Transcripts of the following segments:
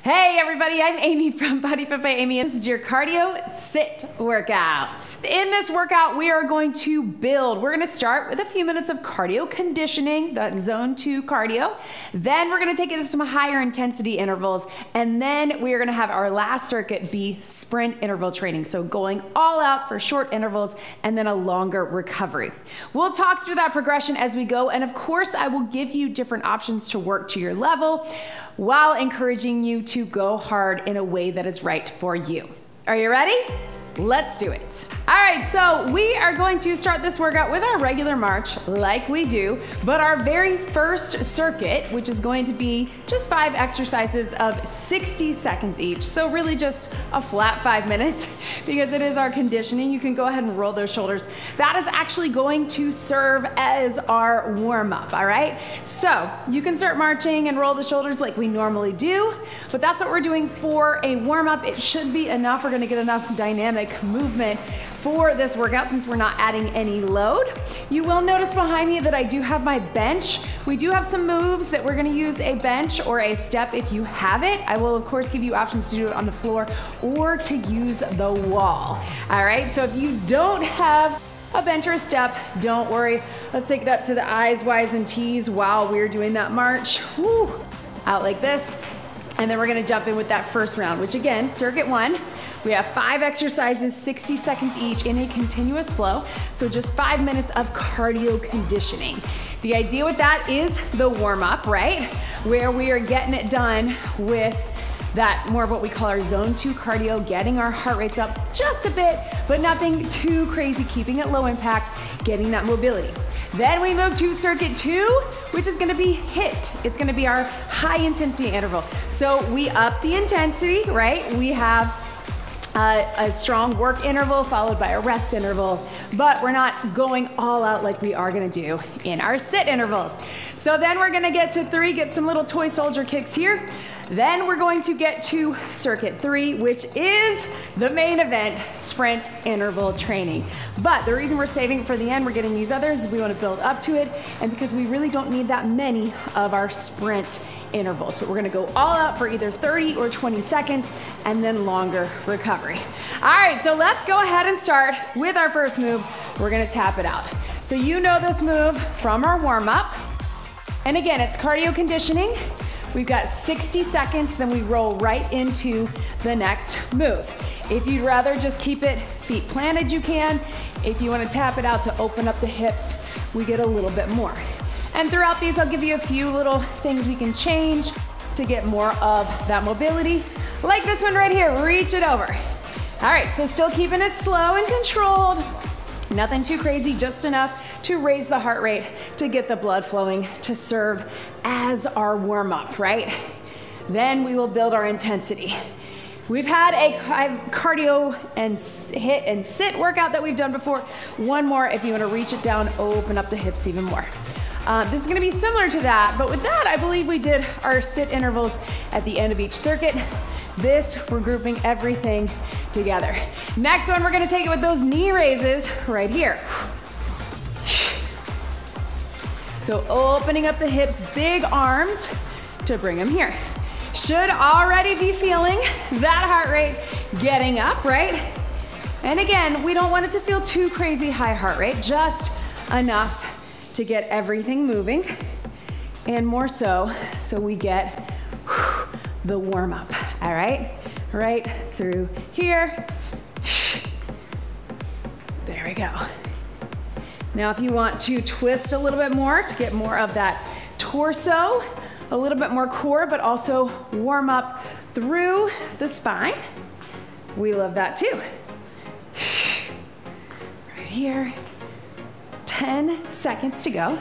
Hey everybody, I'm Amy from BodyFit by Amy. This is your cardio sit workout. In this workout, we are going to build. We're gonna start with a few minutes of cardio conditioning, that zone 2 cardio. Then we're gonna take it to some higher intensity intervals. And then we are gonna have our last circuit be sprint interval training. So going all out for short intervals and then a longer recovery. We'll talk through that progression as we go. And of course, I will give you different options to work to your level while encouraging you to go hard in a way that is right for you. Are you ready? Let's do it. All right, so we are going to start this workout with our regular march like we do, but our very first circuit, which is going to be just 5 exercises of 60 seconds each. So really just a flat 5 minutes because it is our conditioning. You can go ahead and roll those shoulders. That is actually going to serve as our warm up, all right? So you can start marching and roll the shoulders like we normally do, but that's what we're doing for a warm up. It should be enough. We're gonna get enough dynamic movement for this workout since we're not adding any load. You will notice behind me that I do have my bench. We do have some moves that we're gonna use a bench or a step if you have it. I will of course give you options to do it on the floor or to use the wall. All right, so if you don't have a bench or a step, don't worry. Let's take it up to the I's, Y's, and T's while we're doing that march. Woo. Out like this. And then we're gonna jump in with that first round, which again, circuit 1. We have 5 exercises, 60 seconds each in a continuous flow. So just 5 minutes of cardio conditioning. The idea with that is the warm up, right? Where we are getting it done with that more of what we call our zone 2 cardio, getting our heart rates up just a bit, but nothing too crazy, keeping it low impact, getting that mobility. Then we move to circuit 2, which is gonna be HIIT. It's gonna be our high intensity interval. So we up the intensity, right? We have a strong work interval followed by a rest interval, but we're not going all out like we are gonna do in our sit intervals. So then we're gonna get to 3, get some little toy soldier kicks here. Then we're going to get to circuit 3, which is the main event, sprint interval training. But the reason we're saving it for the end, we're getting these others, is we wanna build up to it, and because we really don't need that many of our sprint intervals, but we're gonna go all out for either 30 or 20 seconds and then longer recovery. All right, so let's go ahead and start with our first move. We're gonna tap it out. So you know this move from our warm up. And again, it's cardio conditioning. We've got 60 seconds, then we roll right into the next move. If you'd rather just keep it feet planted, you can. If you wanna tap it out to open up the hips, we get a little bit more. And throughout these, I'll give you a few little things we can change to get more of that mobility. Like this one right here, reach it over. All right, so still keeping it slow and controlled. Nothing too crazy, just enough to raise the heart rate, to get the blood flowing, to serve as our warm up, right? Then we will build our intensity. We've had a cardio and HIIT and sit workout that we've done before. One more if you wanna reach it down, open up the hips even more. This is gonna be similar to that, but with that, I believe we did our sit intervals at the end of each circuit. This, we're grouping everything together. Next one, we're gonna take it with those knee raises right here. So opening up the hips, big arms to bring them here. Should already be feeling that heart rate getting up, right? And again, we don't want it to feel too crazy high heart rate, just enough to get everything moving, and more so we get the warm up, all right? Right through here. There we go. Now if you want to twist a little bit more to get more of that torso, a little bit more core, but also warm up through the spine, we love that too. Right here. 10 seconds to go.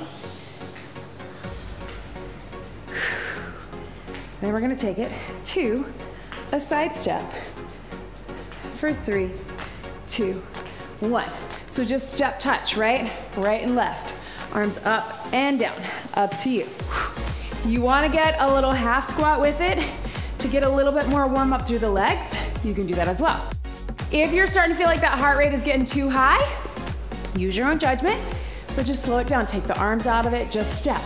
Then we're gonna take it to a side step for 3, 2, 1. So just step touch, right? Right and left. Arms up and down, up to you. You wanna get a little half squat with it to get a little bit more warm up through the legs, you can do that as well. If you're starting to feel like that heart rate is getting too high, use your own judgment. But just slow it down, take the arms out of it, just step.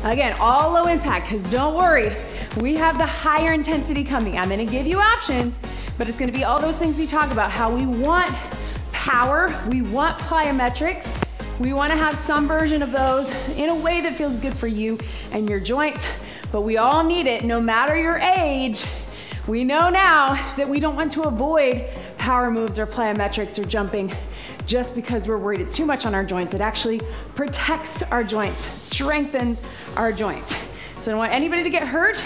Again, all low impact, because don't worry, we have the higher intensity coming. I'm gonna give you options, but it's gonna be all those things we talk about, how we want power, we want plyometrics, we wanna have some version of those in a way that feels good for you and your joints, but we all need it no matter your age. We know now that we don't want to avoid power moves or plyometrics or jumping just because we're worried it's too much on our joints. It actually protects our joints, strengthens our joints. So I don't want anybody to get hurt.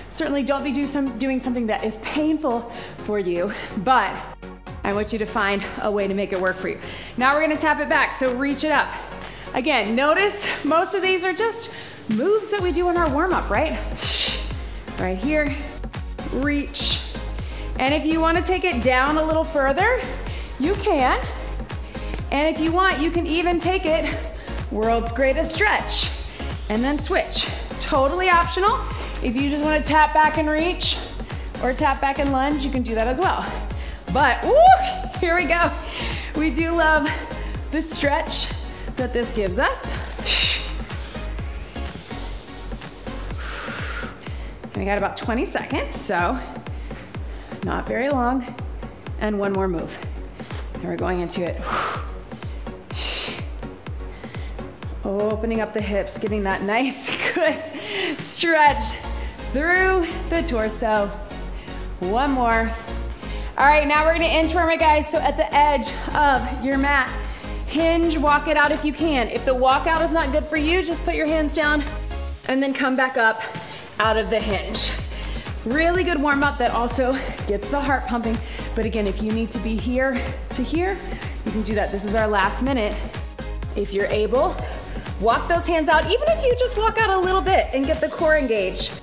Certainly don't be doing something that is painful for you, but I want you to find a way to make it work for you. Now we're gonna tap it back, so reach it up. Again, notice most of these are just moves that we do in our warm-up, right? Right here, reach. And if you wanna take it down a little further, you can. And if you want, you can even take it world's greatest stretch and then switch. Totally optional. If you just wanna tap back and reach or tap back and lunge, you can do that as well. But, woo, here we go. We do love the stretch that this gives us. We got about 20 seconds, so not very long. And one more move. And we're going into it. Opening up the hips, getting that nice, good stretch through the torso. One more. All right, now we're gonna inchworm it, guys. So at the edge of your mat, hinge, walk it out if you can. If the walkout is not good for you, just put your hands down and then come back up out of the hinge. Really good warm up that also gets the heart pumping. But again, if you need to be here to here, you can do that. This is our last minute. If you're able, walk those hands out, even if you just walk out a little bit and get the core engaged.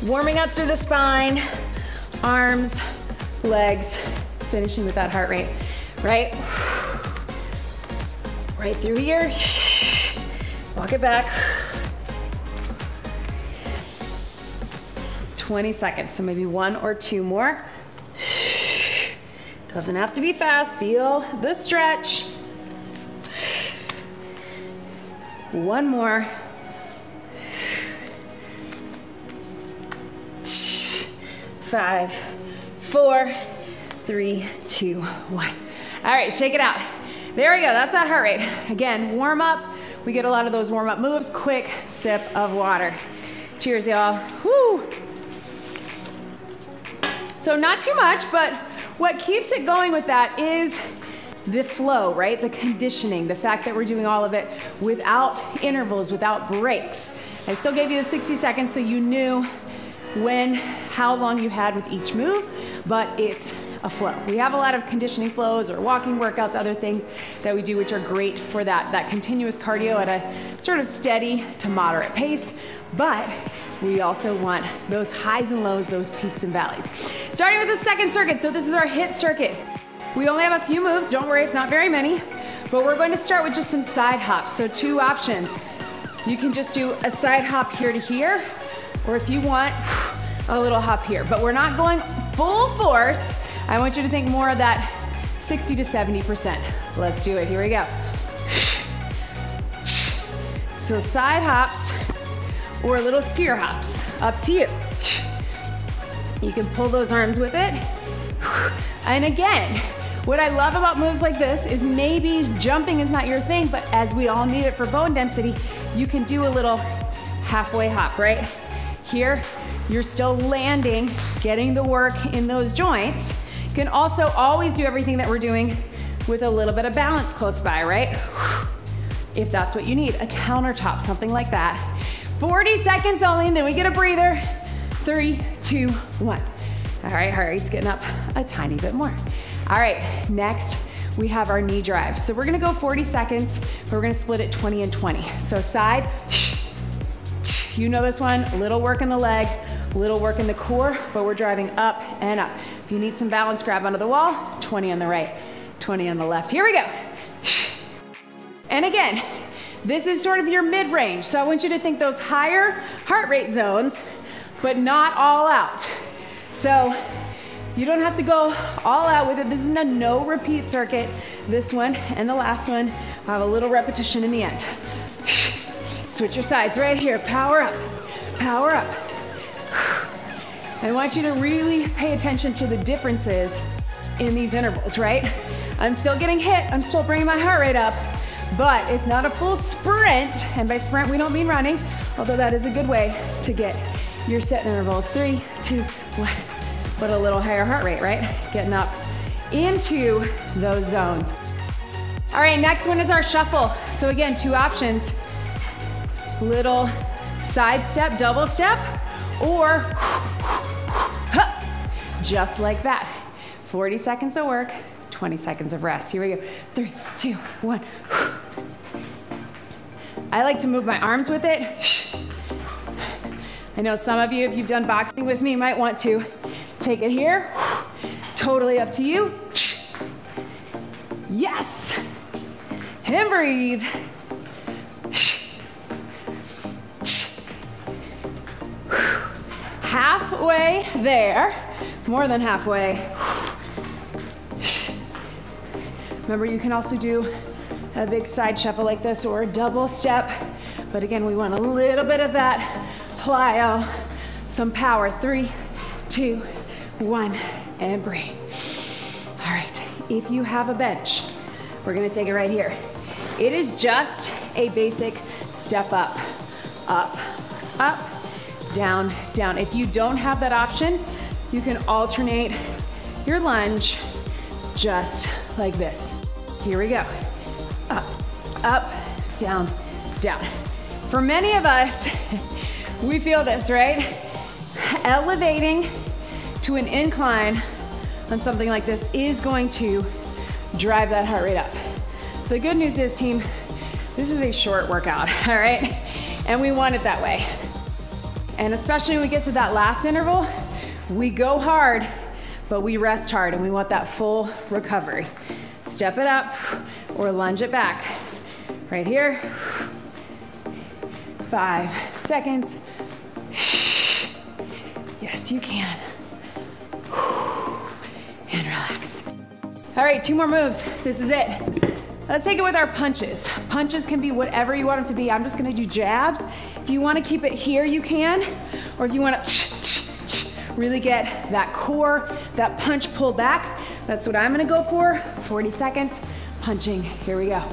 Warming up through the spine, arms, legs, finishing with that heart rate, right? Right through here, walk it back. 20 seconds, so maybe one or two more. Doesn't have to be fast, feel the stretch. One more. 5, 4, 3, 2, 1. All right, shake it out. There we go, that's that heart rate. Again, warm up. We get a lot of those warm up moves. Quick sip of water. Cheers, y'all. Woo! So not too much, but what keeps it going with that is the flow, right? The conditioning, the fact that we're doing all of it without intervals, without breaks. I still gave you the 60 seconds so you knew how long you had with each move, but it's a flow. We have a lot of conditioning flows or walking workouts, other things that we do which are great for that continuous cardio at a sort of steady to moderate pace, but we also want those highs and lows, those peaks and valleys. Starting with the second circuit, so this is our HIIT circuit. We only have a few moves, don't worry, it's not very many, but we're going to start with just some side hops. So two options. You can just do a side hop here to here, or if you want, a little hop here. But we're not going full force. I want you to think more of that 60 to 70%. Let's do it, here we go. So side hops, or little skier hops, up to you. You can pull those arms with it. And again, what I love about moves like this is maybe jumping is not your thing, but as we all need it for bone density, you can do a little halfway hop, right? Here, you're still landing, getting the work in those joints. You can also always do everything that we're doing with a little bit of balance close by, right? If that's what you need, a countertop, something like that. 40 seconds only, and then we get a breather. 3, 2, 1. All right, heart rate's getting up a tiny bit more. All right, next we have our knee drive. So we're gonna go 40 seconds, but we're gonna split it 20 and 20. So side, you know this one, a little work in the leg, a little work in the core, but we're driving up and up. If you need some balance, grab onto the wall, 20 on the right, 20 on the left. Here we go. And again, this is sort of your mid-range. So I want you to think those higher heart rate zones, but not all out. So you don't have to go all out with it. This is a no repeat circuit. This one and the last one, I'll have a little repetition in the end. Switch your sides right here, power up, I want you to really pay attention to the differences in these intervals, right? I'm still getting hit, I'm still bringing my heart rate up, but it's not a full sprint. And by sprint, we don't mean running, although that is a good way to get your set intervals. 3, 2, 1. But a little higher heart rate, right? Getting up into those zones. All right, next one is our shuffle. So again, 2 options. Little side step, double step, or just like that. 40 seconds of work, 20 seconds of rest. Here we go. 3, 2, 1. I like to move my arms with it. I know some of you, if you've done boxing with me, might want to take it here. Totally up to you. Yes. And breathe. Halfway there. More than halfway. Remember, you can also do a big side shuffle like this or a double step. But again, we want a little bit of that plyo, some power. 3, 2, 1, and breathe. All right, if you have a bench, we're gonna take it right here. It is just a basic step up, up, up, down, down. If you don't have that option, you can alternate your lunge just like this. Here we go. Up, up, down, down. For many of us, we feel this, right? Elevating to an incline on something like this is going to drive that heart rate up. The good news is, team, this is a short workout, all right? And we want it that way. And especially when we get to that last interval, we go hard, but we rest hard, and we want that full recovery. Step it up or lunge it back. Right here. 5 seconds. Yes, you can. And relax. All right, 2 more moves. This is it. Let's take it with our punches. Punches can be whatever you want them to be. I'm just gonna do jabs. If you wanna keep it here, you can. Or if you wanna really get that core, that punch pulled back, that's what I'm gonna go for. 40 seconds, punching. Here we go.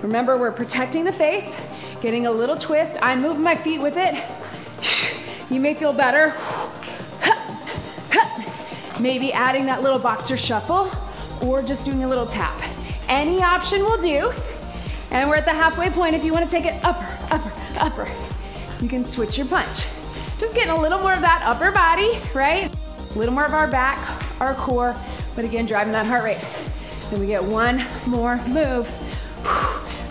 Remember, we're protecting the face, getting a little twist. I'm moving my feet with it. You may feel better. Maybe adding that little boxer shuffle or just doing a little tap. Any option will do. And we're at the halfway point. If you want to take it upper, upper, upper, you can switch your punch. Just getting a little more of that upper body, right? A little more of our back, our core, but again, driving that heart rate. Then we get 1 more move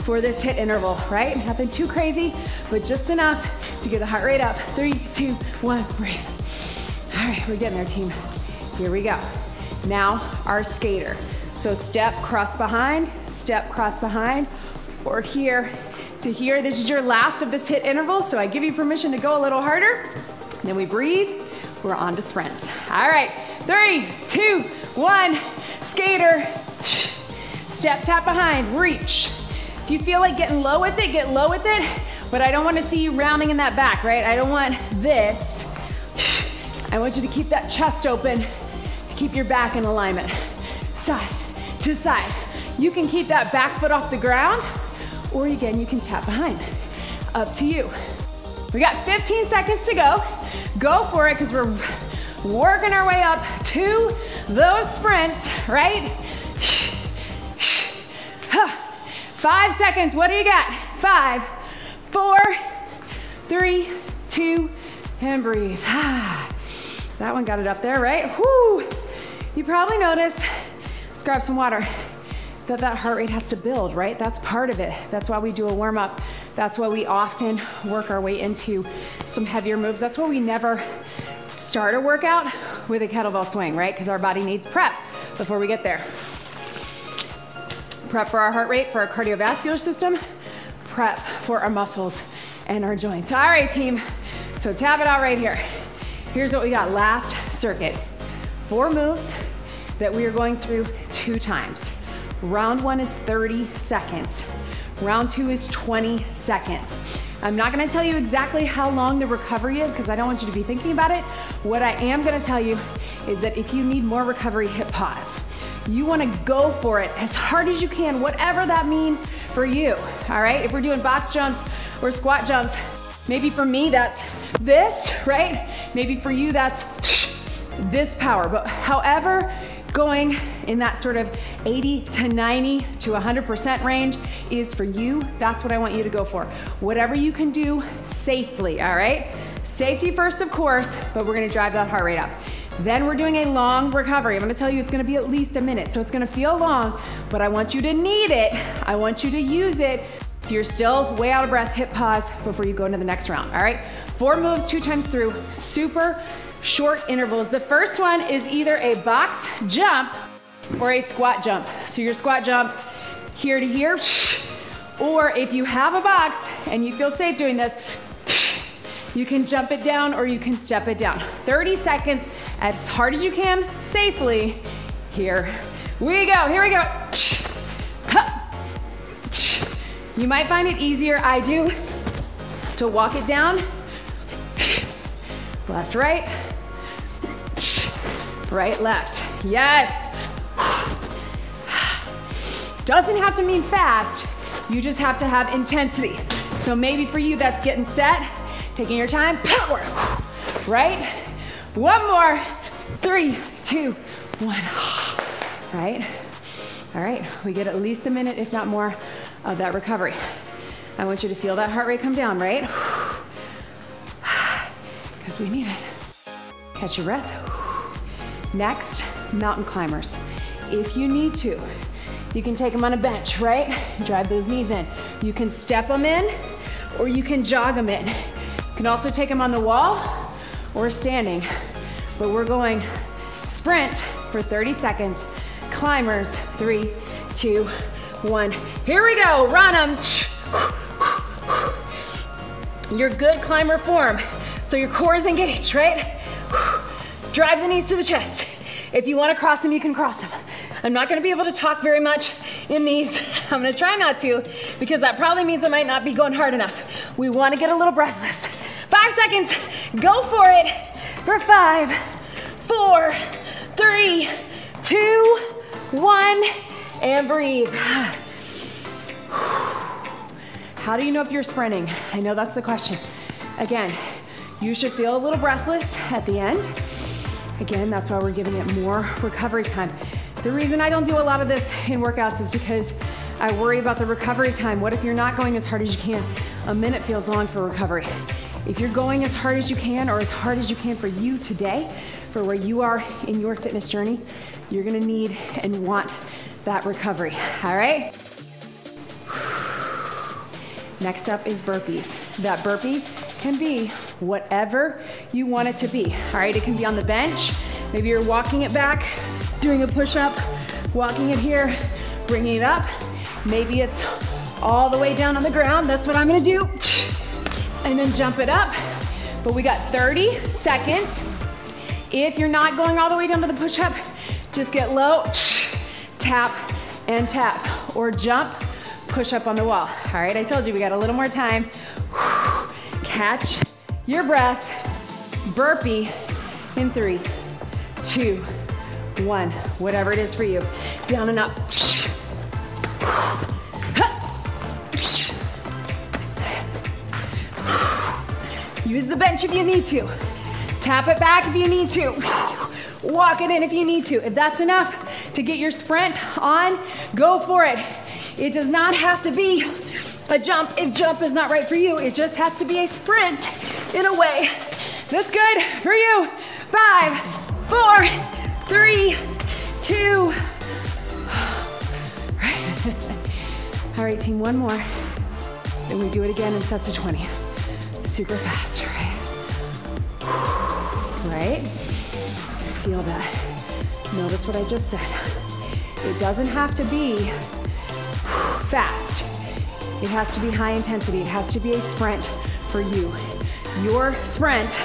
for this HIIT interval, right? Nothing too crazy, but just enough to get the heart rate up. 3, 2, 1, breathe. All right, we're getting there, team. Here we go. Now, our skater. So step, cross behind, or here to here. This is your last of this HIIT interval, so I give you permission to go a little harder. Then we breathe, we're on to sprints. All right, 3, 2, 1, skater. Step, tap behind, reach. If you feel like getting low with it, get low with it, but I don't want to see you rounding in that back, right? I don't want this. I want you to keep that chest open, keep your back in alignment. Side to side. You can keep that back foot off the ground, or again, you can tap behind. Up to you. We got 15 seconds to go. Go for it, because we're working our way up to those sprints, right? 5 seconds, what do you got? 5, 4, 3, 2, and breathe. That one got it up there, right? Whoo! You probably noticed, let's grab some water, that heart rate has to build, right? That's part of it. That's why we do a warm up. That's why we often work our way into some heavier moves. That's why we never start a workout with a kettlebell swing, right? Because our body needs prep before we get there. Prep for our heart rate, for our cardiovascular system, prep for our muscles and our joints. All right, team. So tap it out right here. Here's what we got, last circuit. 4 moves that we are going through 2 times. Round 1 is 30 seconds. Round 2 is 20 seconds. I'm not gonna tell you exactly how long the recovery is because I don't want you to be thinking about it. What I am gonna tell you is that if you need more recovery, hit pause. You wanna go for it as hard as you can, whatever that means for you, all right? If we're doing box jumps or squat jumps, maybe for me that's this, right? Maybe for you that's this power, but however, going in that sort of 80 to 90 to 100% range is for you, that's what I want you to go for. Whatever you can do safely, all right? Safety first, of course, but we're gonna drive that heart rate up. Then we're doing a long recovery. I'm gonna tell you it's gonna be at least a minute, so it's gonna feel long, but I want you to need it. I want you to use it. If you're still way out of breath, hit pause before you go into the next round, all right? 4 moves, 2 times through, super short intervals. The first one is either a box jump or a squat jump. So your squat jump here to here, or if you have a box and you feel safe doing this, you can jump it down or you can step it down. 30 seconds as hard as you can, safely. Here we go, here we go. You might find it easier, I do, to walk it down. Left, right. Right, left. Yes. Doesn't have to mean fast. You just have to have intensity. So maybe for you, that's getting set, taking your time, power. Right? One more. 3, 2, 1. Right? All right, we get at least a minute, if not more, of that recovery. I want you to feel that heart rate come down, right? Because we need it. Catch your breath. Next, mountain climbers. If you need to, you can take them on a bench, right? Drive those knees in. You can step them in, or you can jog them in. You can also take them on the wall or standing, but we're going sprint for 30 seconds. Climbers, 3, 2, 1. Here we go, run them. Your good climber form. So your core is engaged, right? Drive the knees to the chest. If you want to cross them, you can cross them. I'm not going to be able to talk very much in these. I'm going to try not to, because that probably means I might not be going hard enough. We want to get a little breathless. 5 seconds. Go for it. For 5, 4, 3, 2, 1, and breathe. How do you know if you're sprinting? I know that's the question. Again, you should feel a little breathless at the end. Again, that's why we're giving it more recovery time. The reason I don't do a lot of this in workouts is because I worry about the recovery time. What if you're not going as hard as you can? A minute feels long for recovery. If you're going as hard as you can, or as hard as you can for you today, for where you are in your fitness journey, you're gonna need and want that recovery, all right? Next up is burpees. That burpee can be whatever you want it to be, all right? It can be on the bench. Maybe you're walking it back, doing a push-up, walking it here, bringing it up. Maybe it's all the way down on the ground. That's what I'm gonna do. And then jump it up. But we got 30 seconds. If you're not going all the way down to the push-up, just get low, tap and tap, or jump, push up on the wall. All right, I told you we got a little more time. Catch your breath. Burpee in 3, 2, 1. Whatever it is for you. Down and up. Use the bench if you need to. Tap it back if you need to. Walk it in if you need to. If that's enough to get your sprint on, go for it. It does not have to be a jump if jump is not right for you. It just has to be a sprint in a way that's good for you. 5, 4, 3, 2. All right, team, one more. Then we do it again in sets of 20. Super fast, right? Right? Feel that. Notice what I just said. It doesn't have to be fast. It has to be high intensity. It has to be a sprint for you. Your sprint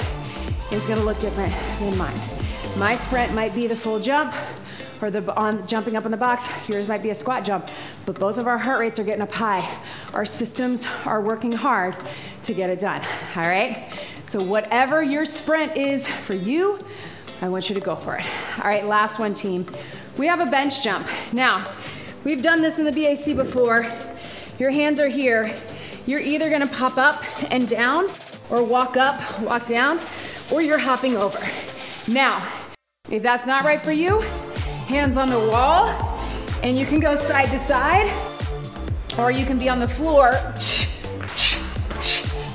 is gonna look different than mine. My sprint might be the full jump, or jumping up on the box. Yours might be a squat jump, but both of our heart rates are getting up high. Our systems are working hard to get it done, all right? So whatever your sprint is for you, I want you to go for it. All right, last one, team. We have a bench jump. Now, we've done this in the BAC before. Your hands are here. You're either gonna pop up and down, or walk up, walk down, or you're hopping over. Now, if that's not right for you, hands on the wall, and you can go side to side, or you can be on the floor,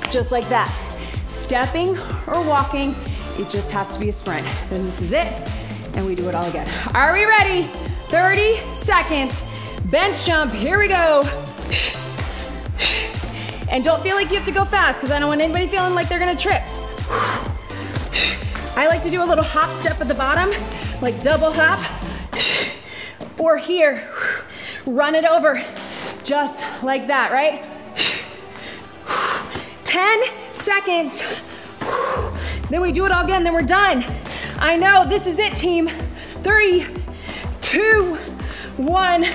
just like that. Stepping or walking, it just has to be a sprint. Then this is it, and we do it all again. Are we ready? 30 seconds, bench jump, here we go. And don't feel like you have to go fast, because I don't want anybody feeling like they're gonna trip. I like to do a little hop step at the bottom, like double hop. Or here, run it over, just like that, right? 10 seconds. Then we do it all again, then we're done. I know, this is it, team. 3, 2, 1.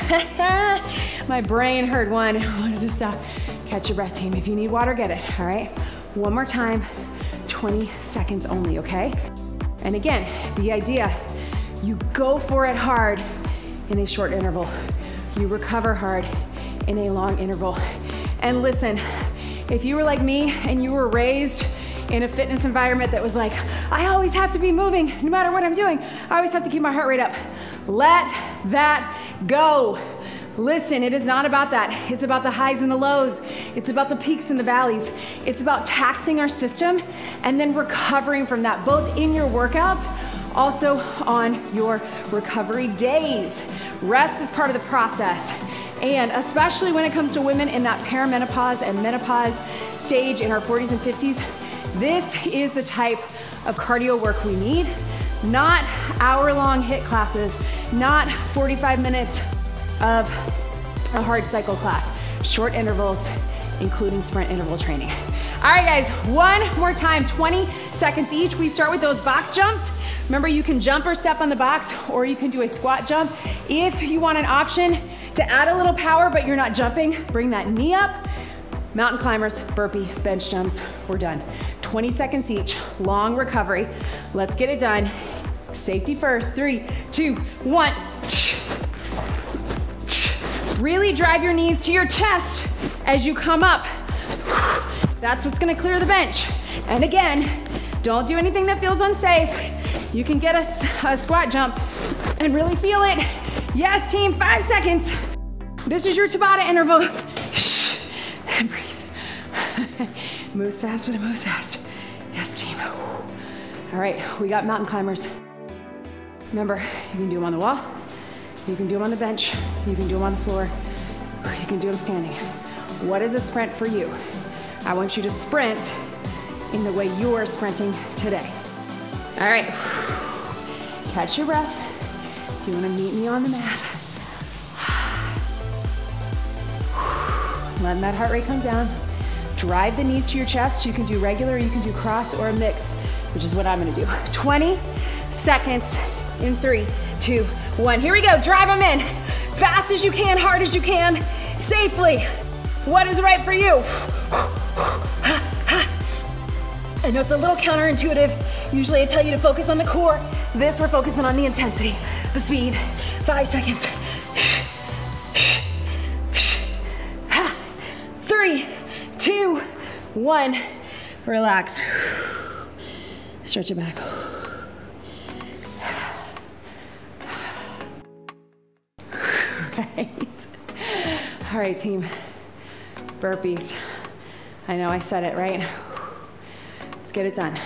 My brain heard one. I wanted to stop. Catch your breath, team. If you need water, get it, all right? One more time, 20 seconds only, okay? And again, the idea, you go for it hard in a short interval. You recover hard in a long interval. And listen, if you were like me and you were raised in a fitness environment that was like, I always have to be moving no matter what I'm doing. I always have to keep my heart rate up. Let that go. Listen, it is not about that. It's about the highs and the lows. It's about the peaks and the valleys. It's about taxing our system and then recovering from that, both in your workouts, also on your recovery days. Rest is part of the process. And especially when it comes to women in that perimenopause and menopause stage in our 40s and 50s, this is the type of cardio work we need, not hour-long HIIT classes, not 45 minutes of a hard cycle class, short intervals, including sprint interval training. All right, guys, one more time, 20 seconds each. We start with those box jumps. Remember, you can jump or step on the box, or you can do a squat jump. If you want an option to add a little power, but you're not jumping, bring that knee up. Mountain climbers, burpee, bench jumps, we're done. 20 seconds each, long recovery. Let's get it done. Safety first, 3, 2, 1. Really drive your knees to your chest as you come up. That's what's gonna clear the bench. And again, don't do anything that feels unsafe. You can get a squat jump and really feel it. Yes, team, 5 seconds. This is your Tabata interval. And breathe. Moves fast, but it moves fast. Yes, team. All right, we got mountain climbers. Remember, you can do them on the wall. You can do them on the bench, you can do them on the floor, you can do them standing. What is a sprint for you? I want you to sprint in the way you're sprinting today. All right, catch your breath. If you wanna meet me on the mat. Letting that heart rate come down. Drive the knees to your chest. You can do regular, you can do cross or a mix, which is what I'm gonna do. 20 seconds in 3, 2, 1. Here we go, drive them in. Fast as you can, hard as you can, safely. What is right for you? I know it's a little counterintuitive. Usually I tell you to focus on the core. This, we're focusing on the intensity, the speed. 5 seconds. 3, 2, 1. Relax. Stretch it back. Right. All right, team. Burpees. I know I said it, right? Let's get it done.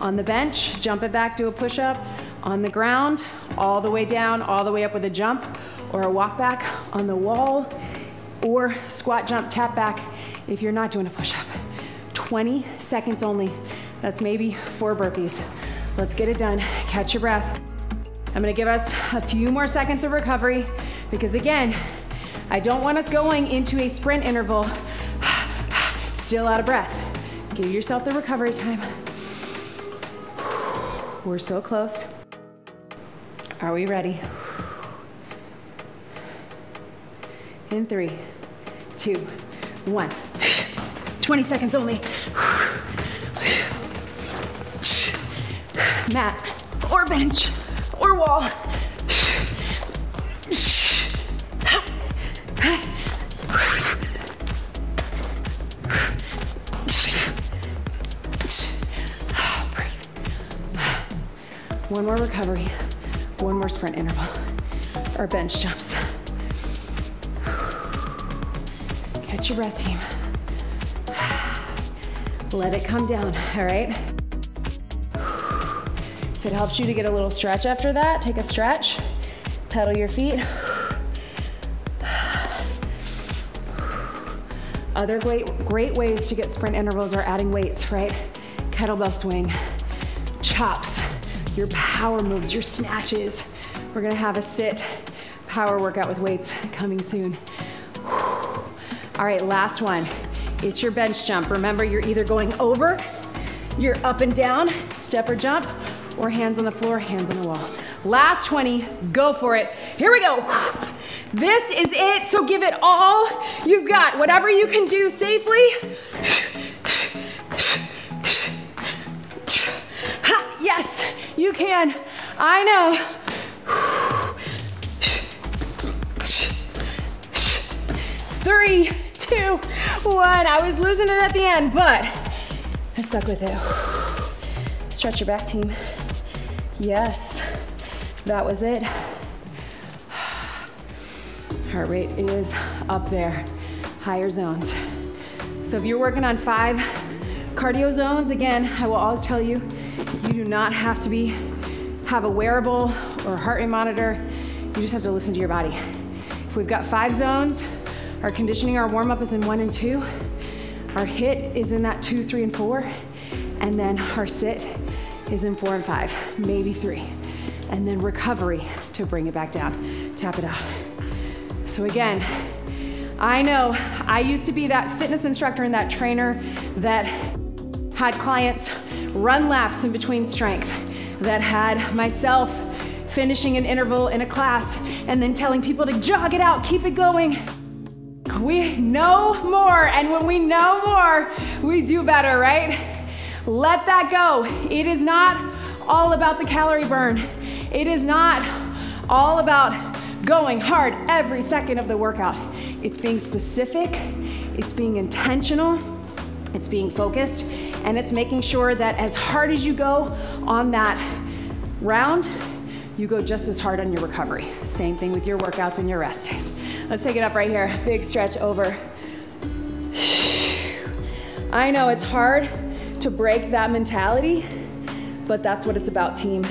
On the bench, jump it back, do a push-up. On the ground, all the way down, all the way up with a jump or a walk back. On the wall, or squat jump, tap back if you're not doing a push-up. 20 seconds only. That's maybe 4 burpees. Let's get it done. Catch your breath. I'm gonna give us a few more seconds of recovery because again, I don't want us going into a sprint interval still out of breath. Give yourself the recovery time. We're so close. Are we ready? In 3, 2, 1. 20 seconds only. Mat or bench or wall. One more recovery, one more sprint interval, or bench jumps. Catch your breath, team. Let it come down, all right? If it helps you to get a little stretch after that, take a stretch, pedal your feet. Other great ways to get sprint intervals are adding weights, right? Kettlebell swing, chops, your power moves, your snatches. We're gonna have a sit power workout with weights coming soon. All right, last one. It's your bench jump. Remember, you're either going over, you're up and down, step or jump, or hands on the floor, hands on the wall. Last 20, go for it. Here we go. This is it, so give it all you've got. Whatever you can do safely. Yes, you can. I know. 3, 2, 1. I was losing it at the end, but I stuck with it. Stretch your back, team. Yes, that was it. Heart rate is up there, higher zones. So if you're working on 5 cardio zones, again, I will always tell you, you do not have to have a wearable or heart rate monitor. You just have to listen to your body. If we've got 5 zones, our conditioning, our warm-up is in 1 and 2. Our HIIT is in that 2, 3, and 4. And then our sit is in 4 and 5, maybe 3. And then recovery to bring it back down, tap it out. So again, I know I used to be that fitness instructor and that trainer that had clients run laps in between strength, that had myself finishing an interval in a class and then telling people to jog it out, keep it going. We know more, and when we know more, we do better, right? Let that go. It is not all about the calorie burn. It is not all about going hard every second of the workout. It's being specific, it's being intentional, it's being focused, and it's making sure that as hard as you go on that round, you go just as hard on your recovery. Same thing with your workouts and your rest days. Let's take it up right here. Big stretch over. I know it's hard to break that mentality, but that's what it's about, team.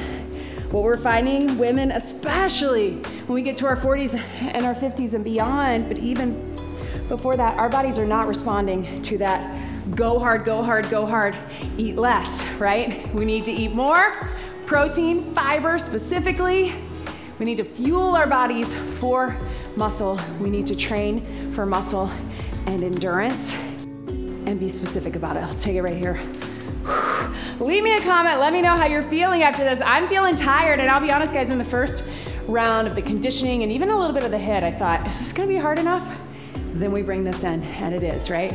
What we're finding, women especially, when we get to our 40s and our 50s and beyond, but even before that, our bodies are not responding to that go hard, go hard, go hard, eat less, right? We need to eat more protein, fiber specifically. We need to fuel our bodies for muscle. We need to train for muscle and endurance and be specific about it. Let's take it right here. Leave me a comment, let me know how you're feeling after this. I'm feeling tired, and I'll be honest, guys, in the first round of the conditioning and even a little bit of the HIIT, I thought, is this gonna be hard enough? Then we bring this in, and it is, right?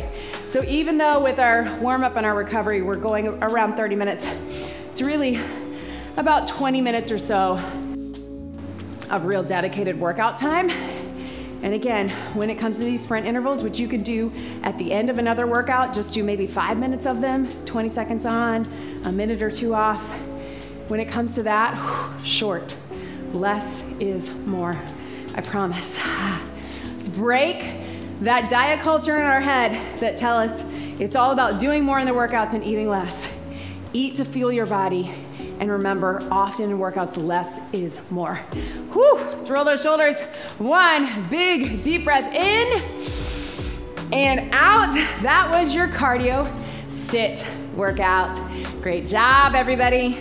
So even though with our warm-up and our recovery, we're going around 30 minutes, it's really about 20 minutes or so of real dedicated workout time. And again, when it comes to these sprint intervals, which you could do at the end of another workout, just do maybe 5 minutes of them, 20 seconds on, a minute or 2 off. When it comes to that, short, less is more, I promise. Let's break that diet culture in our head that tell us it's all about doing more in the workouts and eating less. Eat to fuel your body. And remember, often in workouts, less is more. Whew, let's roll those shoulders. 1 big deep breath in and out. That was your cardio sit workout. Great job, everybody.